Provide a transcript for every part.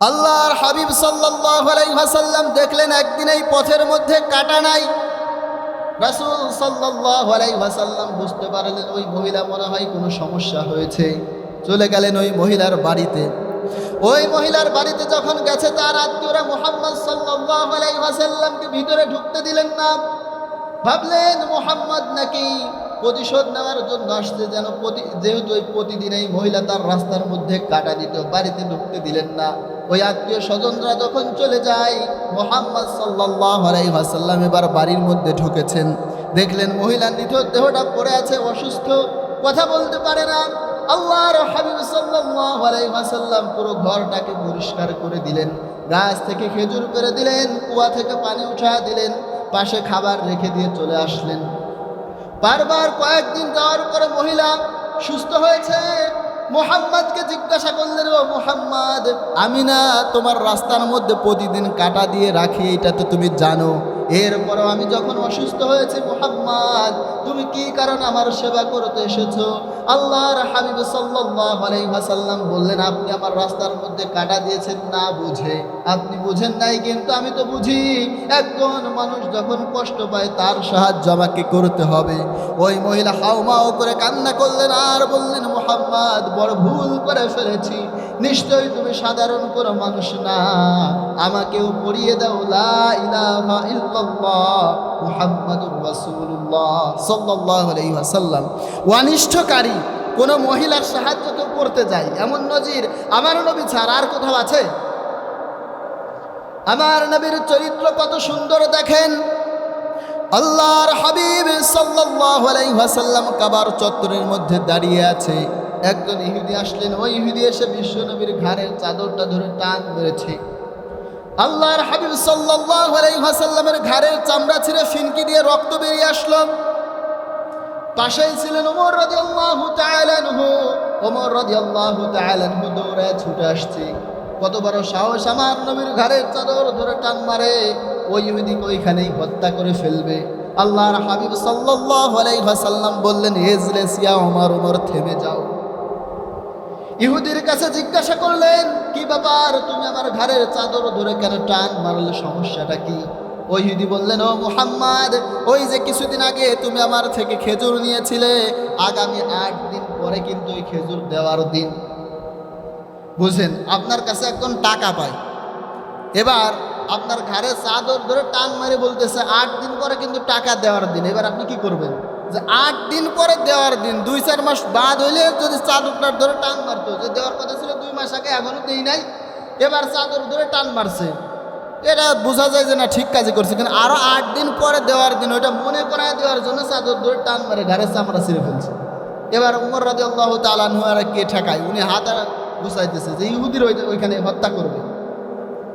আল্লাহর হাবিব সাল্লাল্লাহু আলাইহি ওয়াসাল্লাম দেখলেন একদিন এই পথের মধ্যে কাঁটা নাই। রাসূল সাল্লাল্লাহু আলাইহি ওয়াসাল্লাম বুঝতে পারলেন ওই মহিলা মনে হয় কোনো সমস্যা হয়েছে। চলে গেলেন ওই মহিলার বাড়িতে। ওই মহিলার বাড়িতে যখন গেছে তার আত্মীয়রা মুহাম্মদ সাল্লাল্লাহু আলাইহি ওয়াসাল্লামকে ভিতরে ঢুকতে দিলেন না। ভাবলেন মুহাম্মদ নাকি প্রতিশোধ নেওয়ার জন্য আসছে, যেহেতু ওই প্রতিদিন এই মহিলা তার রাস্তার মধ্যে কাটা দিত, বাড়িতে ঢুকতে দিলেন না। ওই আত্মীয় স্বজনরা যখন চলে যায়, মুহাম্মদ সাল্লাল্লাহু আলাইহি ওয়াসাল্লাম এবার বাড়ির মধ্যে ঢুকেছেন। দেখলেন মহিলার নিথর দেহটা পড়ে আছে, অসুস্থ, কথা বলতে পারে না। আল্লাহর হাবিব সাল্লাল্লাহু আলাইহি ওয়াসাল্লাম পুরো ঘরটাকে পরিষ্কার করে দিলেন, গাছ থেকে খেজুর পেড়ে দিলেন, কুয়া থেকে পানি উঠা দিলেন, পাশে খাবার রেখে দিয়ে চলে আসলেন। বারবার কয়েকদিন যাওয়ার পরে মহিলা সুস্থ হয়েছে। মুহাম্মদকে জিজ্ঞাসা করলেন, ও মুহাম্মদ, আমি না তোমার রাস্তার মধ্যে প্রতিদিন কাটা দিয়ে রাখি, এটা তো তুমি জানো। এরপরও আমি যখন অসুস্থ হয়েছি মুহাম্মদ, তুমি কি কারণে আমার সেবা করতে এসেছো? আল্লাহর হাবিব সাল্লাল্লাহু আলাইহি ওয়াসাল্লাম বললেন, আপনি আমার রাস্তার মধ্যে কাটা দিয়েছেন না বুঝে। আপনি বুঝেন নাই, কিন্তু আমি তো বুঝি। একজন মানুষ যখন কষ্ট পায় তার সাহায্য আমাকে করতে হবে। ওই মহিলা হাউমাউ করে কান্না করলেন আর বললেন, মুহাম্মদ, বড় ভুল করে ফেলেছি। নিশ্চয়ই তুমি সাধারণ কোনো মানুষ না, আমাকেও পড়িয়ে দাও লা ইলাহা ইল্লাল্লাহ মুহাম্মাদুর রাসূলুল্লাহ সাল্লাল্লাহু আলাইহি ওয়াসাল্লাম। অনিষ্টকারী কোনো মহিলার সাহায্য কেউ করতে যায়, এমন নজির আমার নবী ছাড়া আর কোথাও আছে? আমার নবীর চরিত্র কত সুন্দর দেখেন। আল্লাহর হাবিব সাল্লাল্লাহু আলাইহি ওয়াসাল্লাম কাবার চত্বরের মধ্যে দাঁড়িয়ে আছে। একজন ইহুদি আসলেন। ওই ইহুদি এসে বিশ্ব নবীর ঘাড়ের চাদরটা ধরে টান মেরেছে। আল্লাহর হাবিব সাল্লাল্লাহু আলাইহি ওয়াসাল্লামের ঘাড়ের চামড়া ছিঁড়ে ফিনকি দিয়ে রক্ত বেরিয়ে আসলো। পাশেই ছিলেন ওমর রাদিয়াল্লাহু তাআলা আনহু। ওমর রাদিয়াল্লাহু তাআলা আনহু দৌড়ে ছুটে আসছে। কত বড় সাহস, আমার নবীর ঘাড়ের চাদর ধরে টান মারে, ওই ইহুদিকে ওইখানেই হত্যা করে ফেলবে। আল্লাহর হাবিব সাল্লাল্লাহু আলাইহি ওয়াসাল্লাম বললেন, ইজলিস ইয়া ওমর, ওমর থেমে যাও। ইহুদির কাছে জিজ্ঞাসা করলেন, কি ব্যাপার, তুমি আমার ঘাড়ের চাদর ধরে কেন টান মারলে, সমস্যাটা কি? ওই ইহুদি বললেন, ও মুহাম্মদ, ওই যে কিছুদিন আগে তুমি আমার থেকে খেজুর নিয়েছিলে, আগামী 8 দিন পরে কিন্তু ওই খেজুর দেওয়ার দিন। বুঝেন, আপনার কাছে একজন টাকা পায়, এবার আপনার ঘাড়ে চাদর ধরে টান মারে বলতেছে 8 দিন পরে কিন্তু টাকা দেওয়ার দিন। এবার আপনি কি করবেন? যে 8 দিন পরে দেওয়ার দিন, 2-4 মাস বাদ হইলে যদি চাদরটার ধরে টান মারতো, যে দেওয়ার কথা ছিল 2 মাস আগে, এখনো দেই নাই, এবার চাদর ধরে টান মারছে, এটা বোঝা যায় যে না ঠিক কাজই করছে। কিন্তু আরো 8 দিন পরে দেওয়ার দিন, ওইটা মনে করায় দেওয়ার জন্য চাদর ধরে টান মারে ঘাড়ের চামড়া ছিঁড়ে ফেলছে। এবার ওমর রাদিয়াল্লাহু তাআলা আনহু আর কে ঠেকায়, উনি হাত গুছাইতেছে যে ইহুদির ওইখানে হত্যা করবে।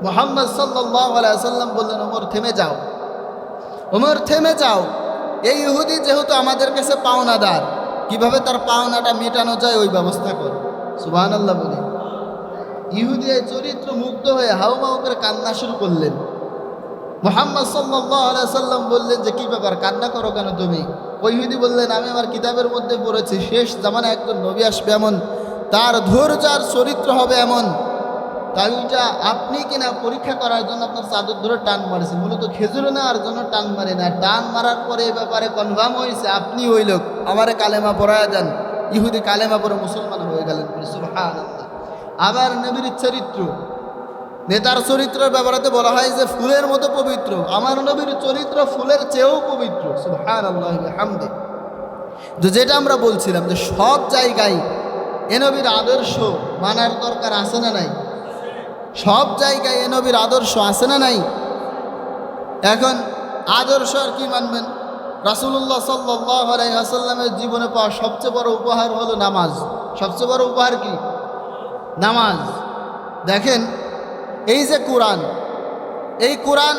মুহাম্মদ সাল্লাল্লাহু আলাইহি ওয়াসাল্লাম বললেন, ওমর থেমে যাও, ওমর থেমে যাও। এই ইহুদি যেহেতু আমাদের কাছে পাওনাদার, কিভাবে তার পাওনাটা মেটানো যায় ওই ব্যবস্থা কর। সুবহানাল্লাহ বলি। ইহুদি এই চরিত্র মুগ্ধ হয়ে হাউমাউ করে কান্না শুরু করলেন। মুহাম্মদ সাল্লাল্লাহু আলাইহি ওয়াসাল্লাম বললেন যে, কি ব্যাপার, কান্না করো কেন তুমি? ওই ইহুদি বললেন, আমি আমার কিতাবের মধ্যে পড়েছি শেষ জামানায় একজন নবী আসবে এমন, তার ধৈর্য আর চরিত্র হবে এমন। তাই ওইটা আপনি কিনা পরীক্ষা করার জন্য আপনার চাদর ধরে টান মারেছে, মূলত খেজুর নেওয়ার জন্য টান মারে না। টান মারার পরে এ ব্যাপারে কনফার্ম হয়েছে আপনি ওই লোক, আমারে কালেমা পড়ায়া যান। ইহুদি কালেমা পড়ে মুসলমান হয়ে গেলেন। সুবহানাল্লাহ। আবার নবীর চরিত্র, নেতার চরিত্রের ব্যাপারে বলা হয় যে ফুলের মতো পবিত্র। আমার নবীর চরিত্র ফুলের চেয়েও পবিত্র। সুবহানাল্লাহ বিহামদি। তো যেটা আমরা বলছিলাম যে সব জায়গায় এ নবীর আদর্শ মানার দরকার আছে না নাই? সব জায়গায় এ নবীর আদর্শ আছে না নাই? এখন আদর্শ আর কি মানবেন? রাসূলুল্লাহ সাল্লাল্লাহু আলাইহি ওয়াসাল্লামের জীবনে পাওয়া সবচেয়ে বড় উপহার হলো নামাজ। সবচেয়ে বড় উপহার কি? নামাজ। দেখেন, এই যে কোরআন, এই কোরআন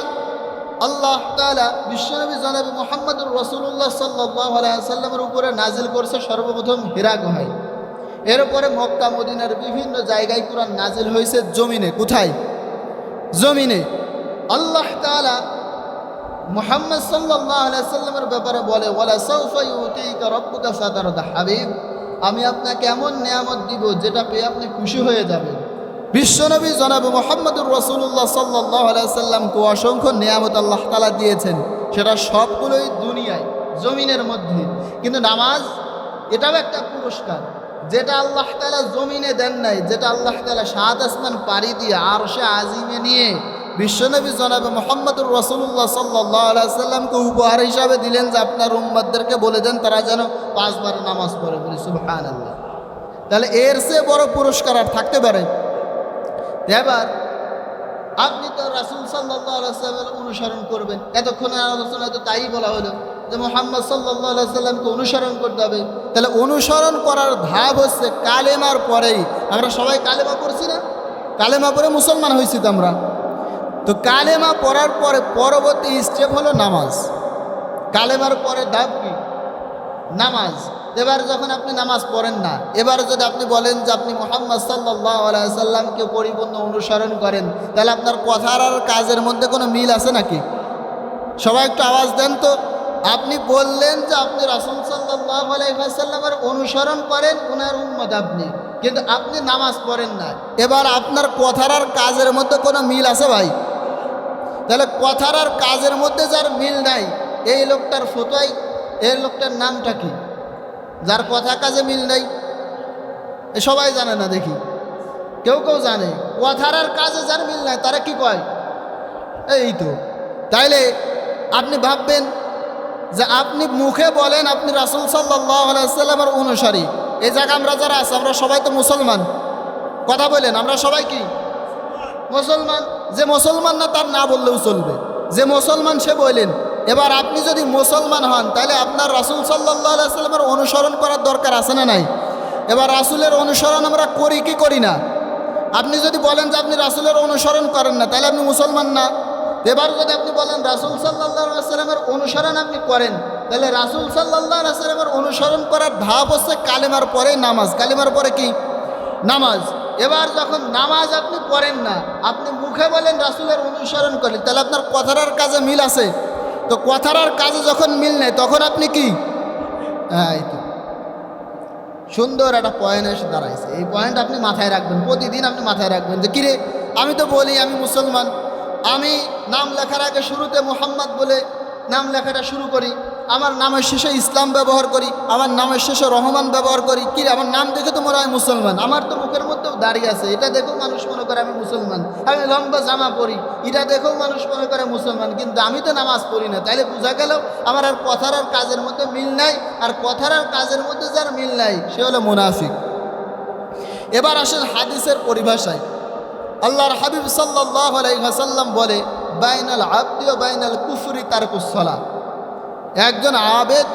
আল্লাহ তাআলা বিশ্বনবী জনাবে মুহাম্মদুর রাসূলুল্লাহ সাল্লাল্লাহু আলাইহি ওয়াসাল্লামের উপরে নাজিল করছে সর্বপ্রথম হিরা গুহায়। এরপরে মক্কা মদিনার বিভিন্ন জায়গায় কোরআন নাজিল হয়েছে জমিনে। কোথায়? জমিনে। আল্লাহ তাআলা মুহাম্মদ সাল্লাল্লাহু আলাইহি ওয়াসাল্লামের ব্যাপারে বলে, ওয়ালা সাউফা ইউতিকা রাব্বুকা ফাতারদা হাবিব, আমি আপনাকে এমন নিয়ামত দিব যেটা পেয়ে আপনি খুশি হয়ে যাবেন। বিশ্বনবী জনাব মুহাম্মদুর রাসূলুল্লাহ সাল্লাল্লাহু আলাইহি সাল্লামকে অসংখ্য নিয়ামত আল্লাহ তাআলা দিয়েছেন, সেটা সবগুলোই দুনিয়ায় জমিনের মধ্যে। কিন্তু নামাজ এটাও একটা পুরস্কার, যেটা আল্লাহ তাআলা জমিনে দেন নাই, যেটা আল্লাহ তাআলা সাত আসমান পাড়ি দিয়ে আরশে আজিমে নিয়ে বিশ্বনবী জনাব মুহাম্মদুর রাসূলুল্লাহ সাল্লাল্লাহু আলাইহি সাল্লামকে উপহার হিসাবে দিলেন যে আপনার উম্মতদেরকে বলে দেন তারা যেন 5 বার নামাজ পড়ে। বলি সুবহানাল্লাহ। তাহলে এর চেয়ে বড় পুরস্কার আর থাকতে পারে? এবার আপনি তো রাসূল সাল্লাল্লাহু আলাইহি সাল্লামের অনুসরণ করবেন। এতক্ষণের আলোচনায় তো তাই বলা হলো যে মুহাম্মদ সাল্লাল্লাহু আলাইহি সাল্লামকে অনুসরণ করতে হবে। তাহলে অনুসরণ করার ধাপ হচ্ছে কালেমার পরেই। আমরা সবাই কালেমা পড়ছি না? কালেমা পড়ে মুসলমান হয়েছি তো আমরা। তো কালেমা পড়ার পরে পরবর্তী স্টেপ হলো নামাজ। কালেমার পরে ধাপ কি? নামাজ। এবার যখন আপনি নামাজ পড়েন না, এবার যদি আপনি বলেন যে আপনি মুহাম্মদ সাল্লাল্লাহু আলাইহি সাল্লামকে পরিপূর্ণ অনুসরণ করেন, তাহলে আপনার কথার আর কাজের মধ্যে কোনো মিল আছে নাকি? সবাই একটু আওয়াজ দেন তো। আপনি বললেন যে আপনি রাসূল সাল্লাল্লাহু আলাইহি সাল্লামের অনুসরণ করেন, ওনার উম্মত আপনি, কিন্তু আপনি নামাজ পড়েন না। এবার আপনার কথার আর কাজের মধ্যে কোনো মিল আছে ভাই? তাহলে কথার আর কাজের মধ্যে যার মিল নাই, এই লোকটার ফতোয়াই, এই লোকটার নামটা কি? যার কথা কাজে মিল নাই। সবাই জানে না দেখি, কেউ কেউ জানে। কথার আর কাজে যার মিল নাই তারা কি কয়? এই তো। তাইলে আপনি ভাববেন যে আপনি মুখে বলেন আপনি রাসূল সাল্লাল্লাহু আলাইহি সাল্লামের অনুসারী, এই জায়গা আমরা যারা আছি আমরা সবাই তো মুসলমান। কথা বলেন, আমরা সবাই কি মুসলমান? যে মুসলমান না তার না বললেও চলবে, যে মুসলমান সে বলেন। এবার আপনি যদি মুসলমান হন তাহলে আপনার রাসূল সাল্লাল্লাহু আলাইহি সাল্লামের অনুসরণ করার দরকার আছে না নাই? এবার রাসূলের অনুসরণ আমরা করি কি করি না? আপনি যদি বলেন যে আপনি রাসূলের অনুসরণ করেন না, তাহলে আপনি মুসলমান না। এবার যদি আপনি বলেন রাসূল সাল্লাল্লাহু আলাইহি সাল্লামের অনুসরণ আপনি করেন, তাহলে রাসূল সাল্লাল্লাহু আলাইহি সাল্লামের অনুসরণ করার ধাপ হচ্ছে কালেমার পরে নামাজ। কালেমার পরে কি? নামাজ। এবার যখন নামাজ আপনি পড়েন না, আপনি মুখে বলেন রাসূলের অনুসরণ করেন, তাহলে আপনার কথার আর কাজে মিল আছে? তো কথার আর কাজে যখন মিল নেই তখন আপনি কি? এই তো সুন্দর একটা পয়েন্ট এসে দাঁড়াইছে। এই পয়েন্ট আপনি মাথায় রাখবেন, প্রতিদিন আপনি মাথায় রাখবেন যে কিরে আমি তো বলি আমি মুসলমান, আমি নাম লেখার আগে শুরুতে মুহাম্মদ বলে নাম লেখাটা শুরু করি, আমার নামের শেষে ইসলাম ব্যবহার করি, আমার নামের শেষে রহমান ব্যবহার করি। কি আমার নাম দেখে তো মনে হয় মুসলমান, আমার তো মুখের মধ্যেও দাঁড়িয়ে আছে, এটা দেখেও মানুষ মনে করে আমি মুসলমান, আমি লম্বা জামা পরি, এটা দেখেও মানুষ মনে করে মুসলমান, কিন্তু আমি তো নামাজ পড়ি না। তাইলে বোঝা গেল আমার আর কথার আর কাজের মধ্যে মিল নাই। আর কথার আর কাজের মধ্যে যার মিল নাই সে হলো মুনাফিক। এবার আসেন হাদিসের পরিভাষায়। আল্লাহর হাবিব সাল্লাল্লাহু আলাইহি ওয়াসাল্লাম বলে বাইনাল আবদি ওয়া বাইনাল কুফরি তারকুস সালাহ। একজন আবেদ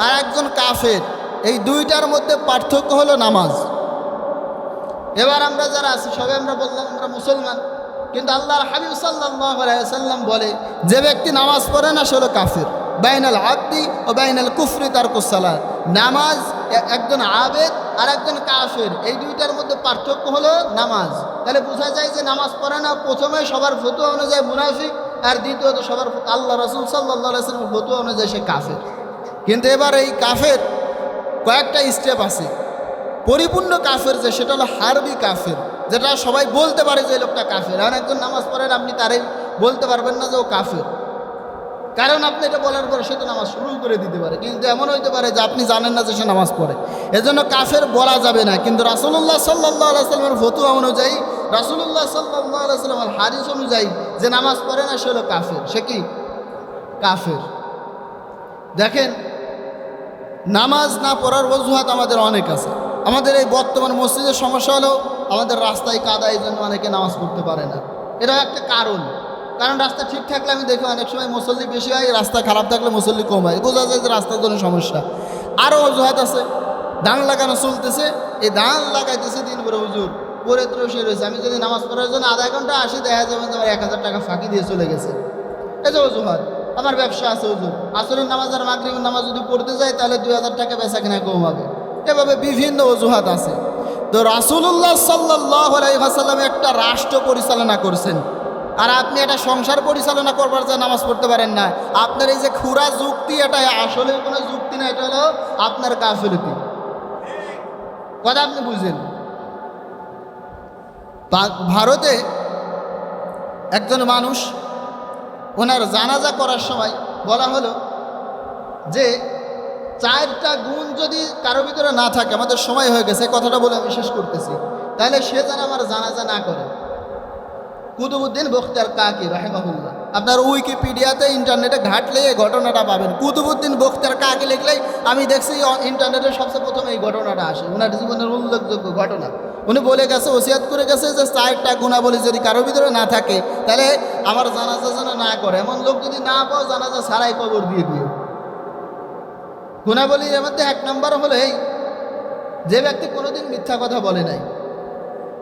আর একজন কাফের, এই দুইটার মধ্যে পার্থক্য হলো নামাজ। এবার আমরা যারা আছি সবাই আমরা বললাম আমরা মুসলমান, কিন্তু আল্লাহর হাবিব সাল্লাল্লাহু আলাইহি ওয়াসাল্লাম বলে যে ব্যক্তি নামাজ পড়ে না সে হলো কাফের। বাইনাল আবদি ও বাইনাল কুফরি তারকুস সালাহ। নামাজ, একজন আবেদ আর একজন কাফের, এই দুইটার মধ্যে পার্থক্য হলো নামাজ। তাহলে বোঝা যায় যে নামাজ পড়ে না প্রথমে সবার ফতোয়া অনুযায়ী মুনাফিক, আর দ্বিতীয়ত সবার আল্লাহ রাসূল সাল্লাল্লাহু আলাইহি ওয়াসাল্লামের ফতোয়া অনুযায়ী সে কাফের। কিন্তু এবার এই কাফের কয়েকটা স্টেপ আছে। পরিপূর্ণ কাফের যে সেটা হলো হারবি কাফের, যেটা সবাই বলতে পারে যে এই লোকটা কাফের। আর একজন নামাজ পড়েন আপনি তারাই বলতে পারবেন না যে ও কাফের, কারণ আপনি এটা বলার পরে সে তো নামাজ শুরু করে দিতে পারে, কিন্তু এমন হইতে পারে যে আপনি জানেন না যে সে নামাজ পড়ে, এজন্য কাফের বলা যাবে না। কিন্তু রাসূলুল্লাহ সাল্লাল্লাহু আলাইহি ওয়াসাল্লামের ফতোয়া অনুযায়ী, রাসূলুল্লাহ সাল্লাল্লাহু আলাইহি ওয়াসাল্লামের হাদিস অনুযায়ী যে নামাজ পড়ে না সে হলো কাফের। সে কি? কাফের। দেখেন, নামাজ না পড়ার অজুহাত আমাদের অনেক আছে। আমাদের এই বর্তমান মসজিদের সমস্যা হলো আমাদের রাস্তায় কাদা, এই জন্য অনেকে নামাজ পড়তে পারে না। এটা একটা কারণ। কারণ রাস্তা ঠিক থাকলে আমি দেখি অনেক সময় মুসল্লি বেশি হয়, রাস্তা খারাপ থাকলে মুসল্লি কম হয়, বোঝা যায় যে রাস্তার জন্য সমস্যা। আরও অজুহাত আছে। ধান লাগানো চলতেছে, এই ধান লাগাইতেছে দিন করে হুজুর পরে ত্রসে রয়েছে, আমি যদি নামাজ পড়ার জন্য আধা ঘন্টা আসি দেখা যাবে যে আমার 1000 টাকা ফাঁকি দিয়ে চলে গেছে। এই যে অজুহাত। আমার ব্যবসা আছে হুজুর, আসরের নামাজ আর মাগরিবের নামাজ যদি পড়তে যাই তাহলে 2000 টাকা বেচা কিনা কম হবে। এভাবে বিভিন্ন অজুহাত আছে। তো রাসূলুল্লাহ সাল্লাল্লাহু আলাইহি ওয়াসাল্লাম একটা রাষ্ট্র পরিচালনা করছেন, আর আপনি এটা সংসার পরিচালনা করবার যা নামাজ পড়তে পারেন না। আপনার এই যে খুরা যুক্তি, এটা আসলে কোনো যুক্তি না, এটা হলো আপনার গাফিলতি। কথা আপনি বুঝেন? ভারতে একজন মানুষ, ওনার জানাজা করার সময় বলা হলো যে 4টা গুণ যদি কারো ভিতরে না থাকে, আমাদের সময় হয়ে গেছে, কথাটা বলে আমি শেষ করতেছি, তাহলে সে যেন আমার জানাজা না করে। কুতুবউদ্দিন বখতিয়ার কাকি রাহিমাহুল্লাহ, আপনার উইকিপিডিয়াতে ইন্টারনেটে ঘাটলে এই ঘটনাটা পাবেন। কুতুবউদ্দিন বখতিয়ার কাকি লিখলেই আমি দেখছি ইন্টারনেটে সবচেয়ে প্রথমে এই ঘটনাটা আসে, ওনার জীবনের উল্লেখযোগ্য ঘটনা। উনি বলে গেছে, ওসিয়াত করে গেছে যে 4টা গুণাবলী যদি কারোর ভিতরে না থাকে তাহলে আমার জানাজা যেন না করে। এমন লোক যদি না পাও, জানাজা ছাড়াই কবর দিয়ে দিও। গুণাবলীর মধ্যে 1 নম্বর হলো এই, যে ব্যক্তি কোনোদিন মিথ্যা কথা বলে নাই।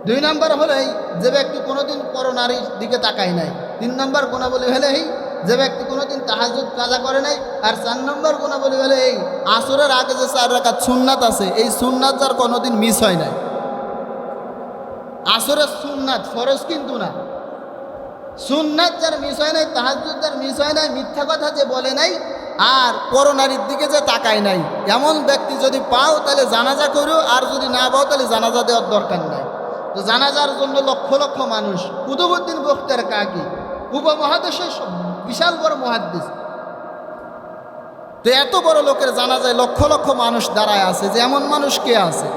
2 নম্বর হলো এই, যে ব্যক্তি কোনোদিন পরনারীর দিকে তাকায় নাই। 3 নম্বর গুণাবলী হলে এই, যে ব্যক্তি কোনোদিন তাহাজ্জুদ কাজা করে নাই। আর 4 নম্বর গুণাবলী হলে এই, আসরের আগে যে 4 রাকাত সুন্নাত আছে, এই সুন্নাত যার কোনোদিন মিস হয় নাই। আসরের সুন্নাত, ফরজ কিন্তু না, সুন্নাত যার মিস হয় নাই, তাহাজ্জুদ যার মিস হয় নাই, মিথ্যা কথা যে বলে নাই, আর পরনারীর দিকে যে তাকায় নাই, এমন ব্যক্তি যদি পাও তাহলে জানাজা করো, আর যদি না পাও তাহলে জানাজা দেওয়ার দরকার নাই। তো জানাজার জন্য লক্ষ লক্ষ মানুষ। কুতুবউদ্দিন বখতিয়ার কাকি উপমহাদেশের বিশাল বড় মুহাদ্দিস, তো এত বড় লোকের জানাজায় লক্ষ লক্ষ মানুষ দাঁড়ায় আছে, যে এমন মানুষ কে আছে?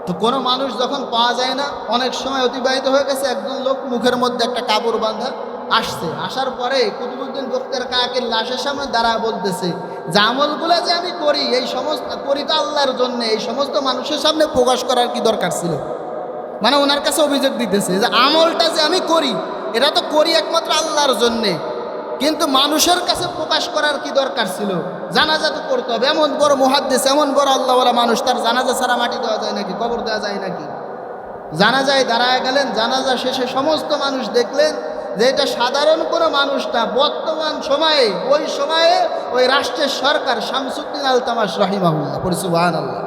তো কোনো মানুষ যখন পাওয়া যায় না, অনেক সময় অতিবাহিত হয়ে গেছে, একজন লোক মুখের মধ্যে একটা কাপড় বাঁধা আসছে। আসার পরে কুতুবউদ্দিন বখতিয়ার কাকের লাশের সামনে দাঁড়ায় বলতেছে যে আমলগুলো যে আমি করি, এই সমস্ত করি তো আল্লাহর জন্য, এই সমস্ত মানুষের সামনে প্রকাশ করার কি দরকার ছিল? মানে ওনার কাছে অভিযোগ দিতেছে যে আমলটা যে আমি করি, এটা তো করি একমাত্র আল্লাহর জন্যে, কিন্তু মানুষের কাছে প্রকাশ করার কি দরকার ছিল? জানাজা তো করতে হবে। এমন বড় মুহাদ্দিস, এমন বড় আল্লাহওয়ালা মানুষ, তার জানাজা ছাড়া মাটি দেওয়া যায় নাকি? কবর দেওয়া যায় নাকি? জানাজায় দাঁড়ায় গেলেন, জানাজা শেষে সমস্ত মানুষ দেখলেন যে এটা সাধারণ কোনো মানুষ না, বর্তমান সময়ে ওই সময়ে ওই রাষ্ট্রের সরকার শামসুদ্দিন আলতামাশ রাহিমাহুল্লাহ, সুবহানাল্লাহ।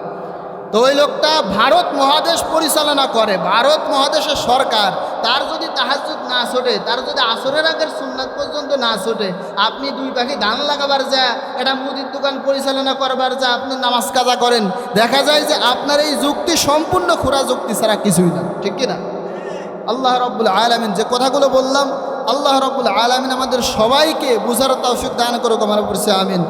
তো ওই লোকটা ভারত মহাদেশ পরিচালনা করে, ভারত মহাদেশের সরকার। তার যদি তাহাজ্জুদ না ছোটে, তার যদি আসরের আগের সুন্নাত পর্যন্ত না ছোটে, আপনি 2 পাখি ধান লাগাবার যা, এটা মুদির দোকান পরিচালনা করবার যা আপনি নামাজ কাজা করেন, দেখা যায় যে আপনার এই যুক্তি সম্পূর্ণ খোরা যুক্তি ছাড়া কিছুই না, ঠিক কিনা? আল্লাহ রাব্বুল আলামিন যে কথাগুলো বললাম, আল্লাহ রাব্বুল আলামিন আমাদের সবাইকে বুঝার তৌফিক দান করুক, আমার উপর আমিন।